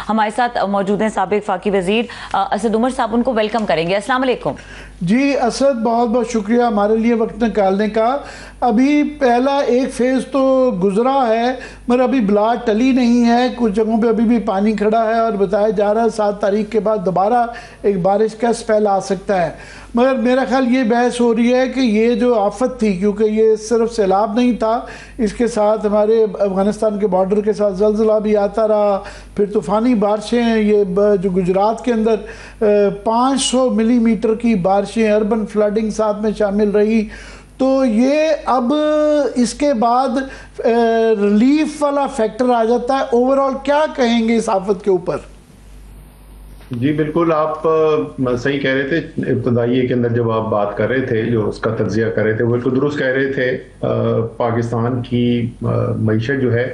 हमारे साथ मौजूद हैं साबिक फाकी वजीर असद उमर साहब, उनको वेलकम करेंगे। अस्सलाम वालेकुम। जी असद, बहुत बहुत शुक्रिया हमारे लिए वक्त निकालने का। अभी पहला एक फेज़ तो गुजरा है मगर अभी ब्लाट टली नहीं है, कुछ जगहों पे अभी भी पानी खड़ा है और बताया जा रहा है 7 तारीख के बाद दोबारा एक बारिश का स्पेल आ सकता है। मगर मेरा ख्याल ये बहस हो रही है कि ये जो आफत थी, क्योंकि ये सिर्फ सैलाब नहीं था, इसके साथ हमारे अफ़गानिस्तान के बॉर्डर के साथ ज़लज़ला भी आता रहा, फिर तूफ़ानी बारिशें, ये जो गुजरात के अंदर 500 मिलीमीटर की बारिशें, अर्बन फ्लडिंग साथ में शामिल रही। तो ये अब इसके बाद रिलीफ वाला फैक्टर आ जाता है। ओवरऑल क्या कहेंगे इस आफत के ऊपर? जी बिल्कुल, आप सही कह रहे थे। इब्तदाई के अंदर जब आप बात कर रहे थे, जो उसका तज्जिया कर रहे थे, वो बिल्कुल दुरुस्त कह रहे थे। पाकिस्तान की मईशत जो है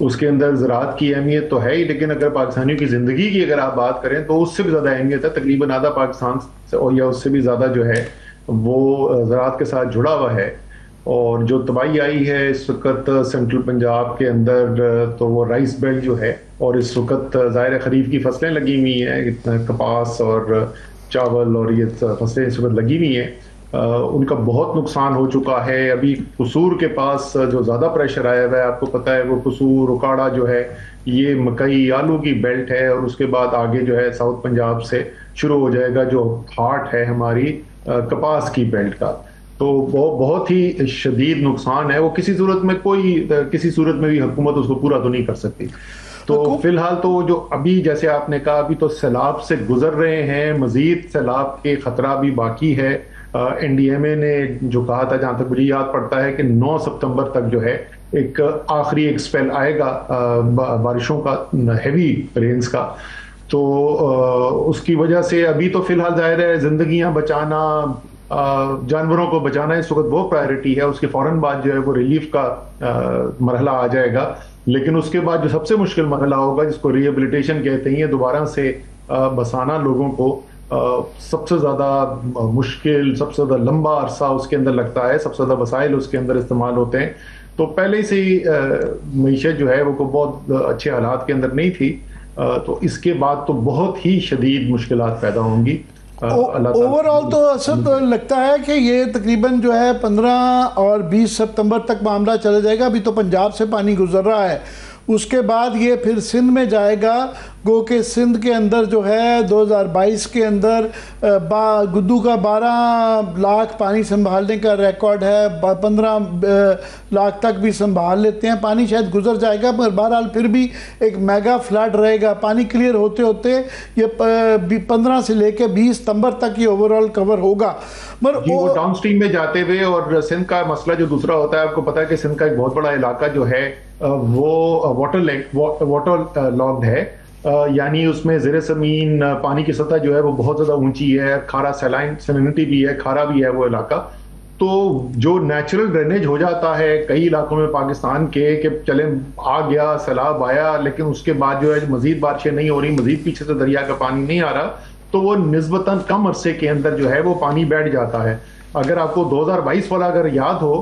उसके अंदर ज़राअत की अहमियत तो है ही, लेकिन अगर पाकिस्तानियों की ज़िंदगी की अगर आप बात करें तो उससे भी ज़्यादा अहमियत है। तकरीबन आधा पाकिस्तान से और या उससे भी ज़्यादा जो है वो ज़राअत के साथ जुड़ा हुआ है। और जो तबाही आई है इस वक्त सेंट्रल पंजाब के अंदर, तो वो राइस बेल्ट जो है, और इस वक्त ज़ाहिर खरीफ की फसलें लगी हुई हैं, कपास और चावल और ये फसलें इस वक्त लगी हुई हैं। उनका बहुत नुकसान हो चुका है। अभी कसूर के पास जो ज़्यादा प्रेशर आया हुआ है, आपको पता है, वो कसूर उकाड़ा जो है ये मकई आलू की बेल्ट है, और उसके बाद आगे जो है साउथ पंजाब से शुरू हो जाएगा जो हार्ट है हमारी कपास की बेल्ट का। तो बहुत ही शदीद नुकसान है। वो किसी सूरत में भी हुकूमत उसको पूरा तो नहीं कर सकती। तो फिलहाल तो जो अभी जैसे आपने कहा, अभी तो सैलाब से गुजर रहे हैं, मजीद सैलाब के खतरा भी बाकी है। NDMA ने जो कहा था, जहां तक मुझे याद पड़ता है, कि 9 सितंबर तक जो है एक आखिरी एक स्पेल आएगा बारिशों का, हैवी रेन्स का। तो उसकी वजह से अभी तो फिलहाल जाहिर है जिंदगियां बचाना, जानवरों को बचाना इस वक्त बहुत प्रायोरिटी है। उसके फौरन बाद जो है वो रिलीफ का मरहला आ जाएगा। लेकिन उसके बाद जो सबसे मुश्किल मरहला होगा, जिसको रिहेबिलिटेशन कहते हैं, दोबारा से बसाना लोगों को सबसे ज़्यादा मुश्किल, सबसे ज़्यादा लंबा अरसा उसके अंदर लगता है, सबसे ज़्यादा वसाइल उसके अंदर इस्तेमाल होते हैं। तो पहले से ही मईशत जो है वो बहुत अच्छे हालात के अंदर नहीं थी। तो इसके बाद तो बहुत ही शदीद मुश्किलात पैदा होंगी। ओवरऑल तो असद लगता है कि ये तकरीबन जो है 15 और 20 सितंबर तक मामला चला जाएगा। अभी तो पंजाब से पानी गुजर रहा है, उसके बाद ये फिर सिंध में जाएगा। गो के सिंध के अंदर जो है 2022 के अंदर गुद्दू का 12 लाख पानी संभालने का रिकॉर्ड है, 15 लाख तक भी संभाल लेते हैं। पानी शायद गुजर जाएगा, मगर बहरहाल फिर भी एक मेगा फ्लड रहेगा। पानी क्लियर होते होते ये 15 से लेकर 20 सितंबर तक ये ओवरऑल कवर होगा। मगर वो डाउन स्ट्रीम में जाते हुए, और सिंध का मसला जो दूसरा होता है, आपको पता है कि सिंध का एक बहुत बड़ा इलाका जो है वो वाटर लॉग्ड है, यानी उसमें ज़ेरे ज़मीन पानी की सतह जो है वो बहुत ज़्यादा ऊंची है, खारा सैलिनिटी भी है, खारा भी है वो इलाका। तो जो नेचुरल ड्रेनेज हो जाता है कई इलाकों में पाकिस्तान के, कि चले आ गया, सैलाब आया, लेकिन उसके बाद जो है मजीद बारिशें नहीं हो रही, मजीद पीछे से दरिया का पानी नहीं आ रहा, तो वो निस्बतन कम अरसे के अंदर जो है वो पानी बैठ जाता है। अगर आपको 2022 वाला अगर याद हो,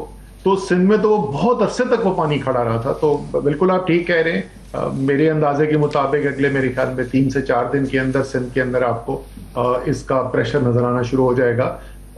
तो सिंध में तो वो बहुत अरसे तक वो पानी खड़ा रहा था। तो बिल्कुल आप ठीक कह रहे हैं। मेरे अंदाजे के मुताबिक अगले मेरे ख्याल में 3 से 4 दिन के अंदर सिंध के अंदर आपको इसका प्रेशर नजर आना शुरू हो जाएगा।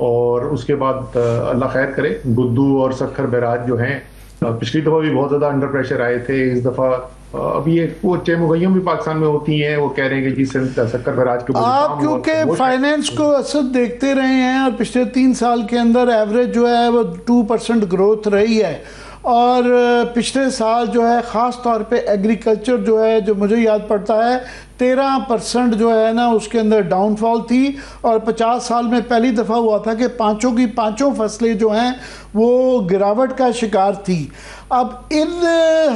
और उसके बाद अल्लाह खैर करे, गुद्दू और सखर बैराज जो हैं, पिछली दफ़ा भी बहुत ज़्यादा अंडर प्रेशर आए थे। इस दफ़ा अभी एक वो मुहैया भी पाकिस्तान में होती हैं, वो कह रहे हैं कि जी सक्कर बैराज के आप क्योंकि फाइनेंस को असद देखते रहे हैं, और पिछले 3 साल के अंदर एवरेज जो है वो 2% ग्रोथ रही है। और पिछले साल जो है ख़ास तौर पे एग्रीकल्चर जो है, जो मुझे याद पड़ता है 13% जो है ना उसके अंदर डाउनफॉल थी। और 50 साल में पहली दफ़ा हुआ था कि पाँचों की पाँचों फसलें जो हैं वो गिरावट का शिकार थी। अब इन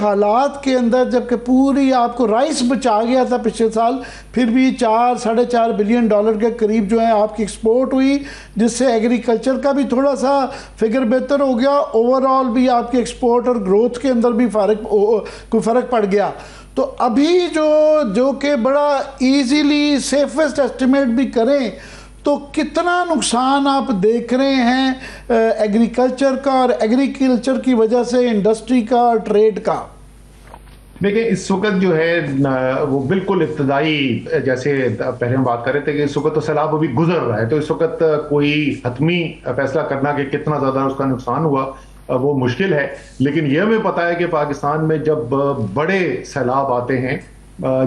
हालात के अंदर, जबकि पूरी आपको राइस बचा गया था पिछले साल, फिर भी 4-4.5 बिलियन डॉलर के करीब जो है आपकी एक्सपोर्ट हुई, जिससे एग्रीकल्चर का भी थोड़ा सा फिगर बेहतर हो गया। ओवरऑल भी आपकी एक्सपोर्ट और ग्रोथ के अंदर भी कोई फ़र्क पड़ गया। तो अभी जो कि बड़ा इजीली सेफेस्ट एस्टिमेट भी करें, तो कितना नुकसान आप देख रहे हैं एग्रीकल्चर का, और एग्रीकल्चर की वजह से इंडस्ट्री का और ट्रेड का? देखिए इस वक्त जो है वो बिल्कुल इब्तदाई, जैसे पहले हम बात कर रहे थे कि इस वक्त तो सैलाब अभी गुजर रहा है, तो इस वक्त कोई हतमी फैसला करना कि कितना ज्यादा उसका नुकसान हुआ वो मुश्किल है। लेकिन यह हमें पता है कि पाकिस्तान में जब बड़े सैलाब आते हैं,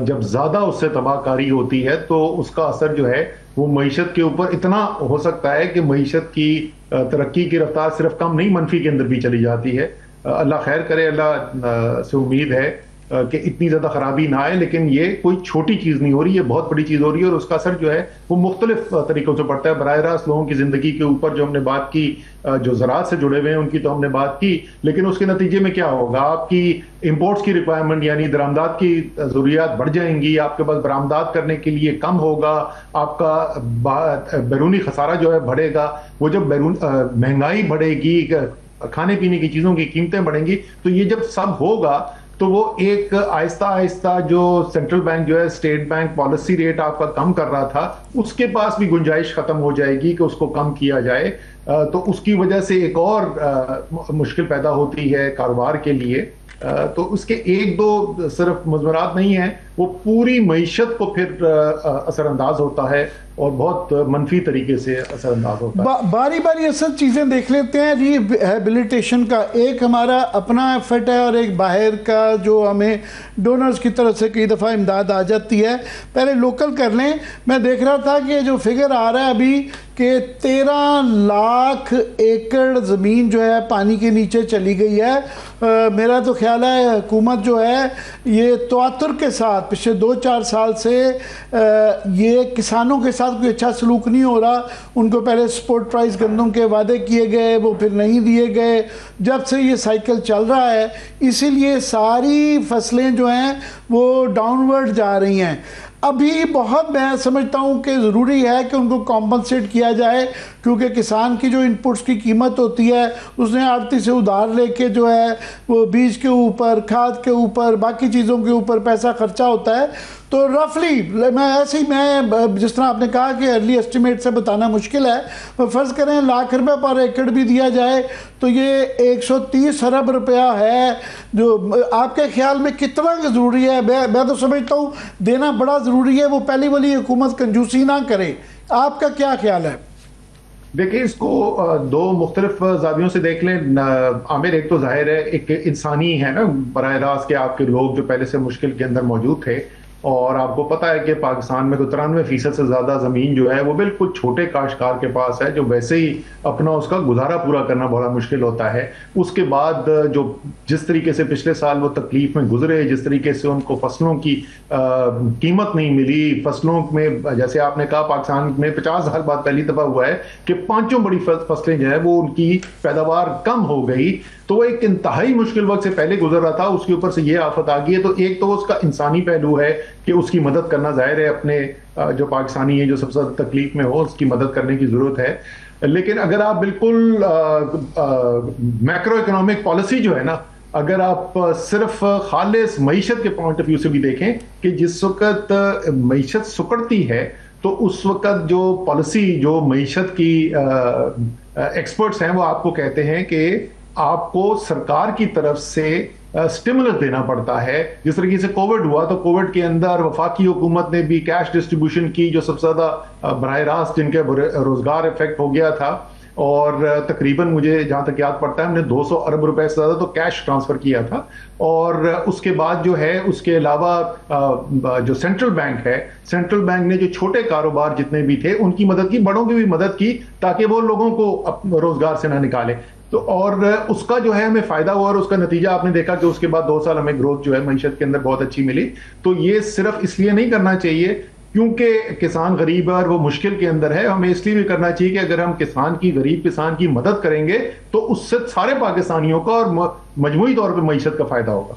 जब ज्यादा उससे तबाहकारी होती है, तो उसका असर जो है वो मईशत के ऊपर इतना हो सकता है कि मईशत की तरक्की की रफ्तार सिर्फ कम नहीं, मनफी के अंदर भी चली जाती है। अल्लाह खैर करे, अल्लाह से उम्मीद है कि इतनी ज्यादा खराबी ना आए, लेकिन ये कोई छोटी चीज नहीं हो रही, ये बहुत बड़ी चीज हो रही है और उसका असर जो है वो मुख्तलिफ तरीकों से पड़ता है। बराह रास्त लोगों की जिंदगी के ऊपर जो हमने बात की, जो ज़राअत से जुड़े हुए हैं उनकी तो हमने बात की, लेकिन उसके नतीजे में क्या होगा, आपकी इंपोर्ट्स की रिक्वायरमेंट यानी दरामदात की जरूरियात बढ़ जाएंगी, आपके पास बरामदात करने के लिए कम होगा, आपका बैरूनी खसारा जो है बढ़ेगा। वो जब महंगाई बढ़ेगी, खाने पीने की चीजों की कीमतें बढ़ेंगी, तो ये जब सब होगा तो वो एक आहिस्ता आहिस्ता जो सेंट्रल बैंक जो है, स्टेट बैंक पॉलिसी रेट आपका कम कर रहा था, उसके पास भी गुंजाइश खत्म हो जाएगी कि उसको कम किया जाए। तो उसकी वजह से एक और मुश्किल पैदा होती है कारोबार के लिए। तो उसके एक दो सिर्फ मुज़मरात नहीं है, वो पूरी मईशत को फिर असरअंदाज होता है और बहुत मनफी तरीके से असरअंदाज होता है। बारी बारी असल चीज़ें देख लेते हैं। रिहेबिलिटेशन का एक हमारा अपना एफर्ट है और एक बाहर का जो हमें डोनर्स की तरफ से कई दफ़ा इमदाद आ जाती है। पहले लोकल कर लें। मैं देख रहा था कि जो फिगर आ रहा है अभी कि 13 लाख एकड़ ज़मीन जो है पानी के नीचे चली गई है। मेरा तो ख्याल है हुकूमत जो है ये तवातुर के साथ पिछले 2-4 साल से ये किसानों के साथ कोई अच्छा सलूक नहीं हो रहा। उनको पहले सपोर्ट प्राइस गंदम के वादे किए गए, वो फिर नहीं दिए गए। जब से ये साइकिल चल रहा है, इसीलिए सारी फसलें जो हैं वो डाउनवर्ड जा रही हैं। अभी बहुत मैं समझता हूँ कि ज़रूरी है कि उनको कॉम्पनसेट किया जाए, क्योंकि किसान की जो इनपुट्स की कीमत होती है उसने आड़ती से उधार लेके जो है वो बीज के ऊपर, खाद के ऊपर, बाकी चीज़ों के ऊपर पैसा खर्चा होता है। तो रफली मैं ऐसे ही, मैं जिस तरह आपने कहा कि अर्ली एस्टिमेट से बताना मुश्किल है, पर फ़र्ज़ करें लाख रुपए पर एकड़ भी दिया जाए तो ये 130 अरब रुपया है, जो आपके ख्याल में कितना ज़रूरी है? मैं तो समझता हूँ देना बड़ा ज़रूरी है, वो पहली वाली हुकूमत कंजूसी ना करे। आपका क्या ख्याल है? देखिए इसको दो मुख्तलिफ जावियों से देख लें आमिर। एक तो जाहिर है एक इंसानी है ना, बराह रास्त के आपके लोग जो पहले से मुश्किल के अंदर मौजूद थे, और आपको पता है कि पाकिस्तान में तो 93% से ज्यादा जमीन जो है वो बिल्कुल छोटे काश्तकार के पास है, जो वैसे ही अपना उसका गुजारा पूरा करना बड़ा मुश्किल होता है। उसके बाद जो जिस तरीके से पिछले साल वो तकलीफ में गुजरे, जिस तरीके से उनको फसलों की कीमत नहीं मिली, फसलों में जैसे आपने कहा पाकिस्तान में 50 साल बाद पहली दफा हुआ है कि 5 बड़ी फसलें जो है वो उनकी पैदावार कम हो गई। तो वो एक इंतहाई मुश्किल वक्त से पहले गुजर रहा था, उसके ऊपर से ये आफत आ गई है। तो एक तो उसका इंसानी पहलू है कि उसकी मदद करना, जाहिर है अपने जो पाकिस्तानी है जो सबसे ज्यादा तकलीफ में हो उसकी मदद करने की जरूरत है। लेकिन अगर आप बिल्कुल मैक्रो इकोनॉमिक पॉलिसी जो है ना, अगर आप सिर्फ खालिस मईशत के पॉइंट ऑफ व्यू से भी देखें कि जिस वक्त मईशत सुकड़ती है तो उस वक्त जो पॉलिसी जो मईशत की एक्सपर्ट्स हैं वो आपको कहते हैं कि आपको सरकार की तरफ से स्टिमुलस देना पड़ता है। जिस तरीके से कोविड हुआ तो कोविड के अंदर वफाकी हुकूमत ने भी कैश डिस्ट्रीब्यूशन की, जो सबसे ज्यादा बराह रास्त जिनके रोजगार इफेक्ट हो गया था, और तकरीबन मुझे जहां तक याद पड़ता है हमने 200 अरब रुपए से ज्यादा तो कैश ट्रांसफर किया था। और उसके बाद जो है उसके अलावा जो सेंट्रल बैंक है, सेंट्रल बैंक ने जो छोटे कारोबार जितने भी थे उनकी मदद की, बड़ों की भी मदद की, ताकि वो लोगों को रोजगार से ना निकाले। तो और उसका जो है हमें फायदा हुआ और उसका नतीजा आपने देखा कि उसके बाद 2 साल हमें ग्रोथ जो है मईशत के अंदर बहुत अच्छी मिली। तो ये सिर्फ इसलिए नहीं करना चाहिए क्योंकि किसान गरीब है और वो मुश्किल के अंदर है, हमें इसलिए भी करना चाहिए कि अगर हम गरीब किसान की मदद करेंगे तो उससे सारे पाकिस्तानियों का और मजमूई तौर पर मईशत का फायदा होगा।